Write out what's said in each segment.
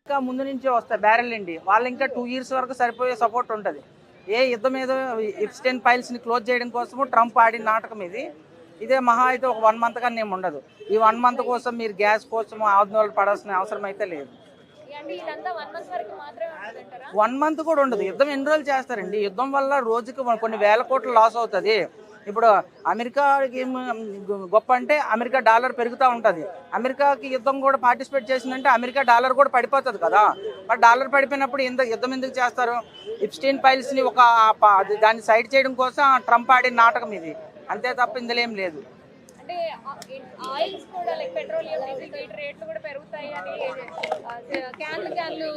ఇంకా ముందు నుంచే వస్తాయి బ్యారెల్ అండి. వాళ్ళు ఇంకా 2 years వరకు సరిపోయే సపోర్ట్ ఉంటుంది. ఏ యుద్ధం ఏదో ఎప్స్టైన్ ఫైల్స్ని క్లోజ్ చేయడం కోసము ట్రంప్ ఆడిన నాటకం ఇది. ఇదే మహా అయితే ఒక 1 month కన్నా ఏమి ఉండదు. ఈ 1 month కోసం మీరు గ్యాస్ కోసం ఆందోళన పడాల్సిన అవసరం అయితే లేదు. 1 month కూడా ఉండదు. యుద్ధం ఎన్ని రోజులు చేస్తారండి? యుద్ధం వల్ల రోజుకి కొన్ని వేల కోట్లు లాస్ అవుతుంది. ఇప్పుడు అమెరికాకి గొప్ప అంటే అమెరికా డాలర్ పెరుగుతూ ఉంటుంది. అమెరికాకి యుద్ధం కూడా పార్టిసిపేట్ చేసిందంటే అమెరికా డాలర్ కూడా పడిపోతుంది కదా. మరి డాలర్ పడిపోయినప్పుడు యుద్ధం ఎందుకు చేస్తారు? ఎప్స్టైన్ ఫైల్స్ని దాన్ని సైడ్ చేయడం కోసం ట్రంప్ ఆడిన నాటకం ఇది. అంతే తప్ప ఇందులో ఏం లేదు. అంటే ఆయిల్స్ కూడా లైక్ పెట్రోలియం డీజిల్ వీటి రేట్లు కూడా పెరుగుతాయి అని క్యాన్లు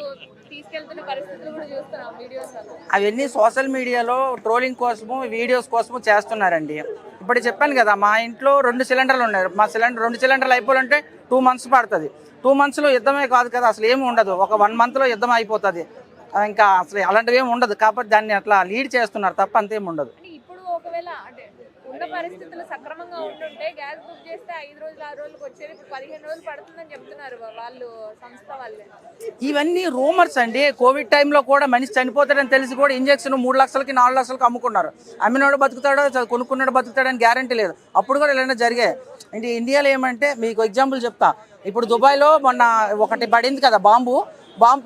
తీసుకెళ్తున్న పరిస్థితులు కూడా చూస్తున్నాం వీడియోస్. అవన్నీ సోషల్ మీడియాలో ట్రోలింగ్ కోసము వీడియోస్ కోసము చేస్తున్నారండి. ఇప్పుడు చెప్పాను కదా, మా ఇంట్లో 2 సిలిండర్లు ఉన్నాయి. మా 2 సిలిండర్లు అయిపోవాలంటే 2 months పడుతుంది. 2 monthsలో యుద్ధమే కాదు కదా, అసలు ఏమి ఉండదు. ఒక 1 monthలో యుద్ధం అయిపోతుంది. ఇంకా అసలు అలాంటివి ఏమి ఉండదు. కాబట్టి దాన్ని అట్లా లీడ్ చేస్తున్నారు తప్ప అంతేమి ఉండదు. ఇప్పుడు ఒకవేళ అంటే ఉన్న పరిస్థితులు సక్రమంగా ఉంటుంటే గ్యాస్ బుక్ చేస్తే 5 రోజులు 6 రోజులకు వచ్చేది ఇప్పుడు 15 రోజులు పడుతుందని చెప్తున్నారు వాళ్ళు, సంస్థ వాళ్ళే. ఇవన్నీ రూమర్స్ అండి. కోవిడ్ టైంలో కూడా మనిషి చనిపోతాడని తెలిసి కూడా ఇంజక్షన్ 3 లక్షలకి 4 లక్షలకి అమ్ముకున్నారు. అమ్మినోడు బతుకుతాడో కొనుక్కున్నాడు బతుకుతాడని గ్యారంటీ లేదు. అప్పుడు కూడా ఇలానే జరిగాయి. అంటే ఇండియాలో ఏమంటే మీకు ఎగ్జాంపుల్ చెప్తా. ఇప్పుడు దుబాయ్లో మొన్న ఒకటి పడింది కదా బాంబు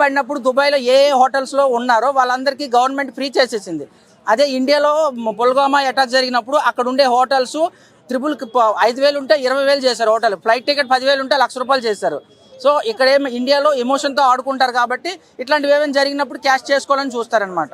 పడినప్పుడు దుబాయ్లో ఏ హోటల్స్లో ఉన్నారో వాళ్ళందరికీ గవర్నమెంట్ ఫ్రీ చేసేసింది. అదే ఇండియాలో పుల్వామా అటాక్ జరిగినప్పుడు అక్కడ ఉండే హోటల్స్ 5,000 ఉంటే 20,000 చేశారు. హోటల్ ఫ్లైట్ టికెట్ 10,000 ఉంటే ₹1,00,000 చేశారు. సో ఇక్కడ ఇండియాలో ఎమోషన్తో ఆడుకుంటారు కాబట్టి ఇట్లాంటివి ఏమైనా జరిగినప్పుడు క్యాష్ చేసుకోవాలని చూస్తారనమాట.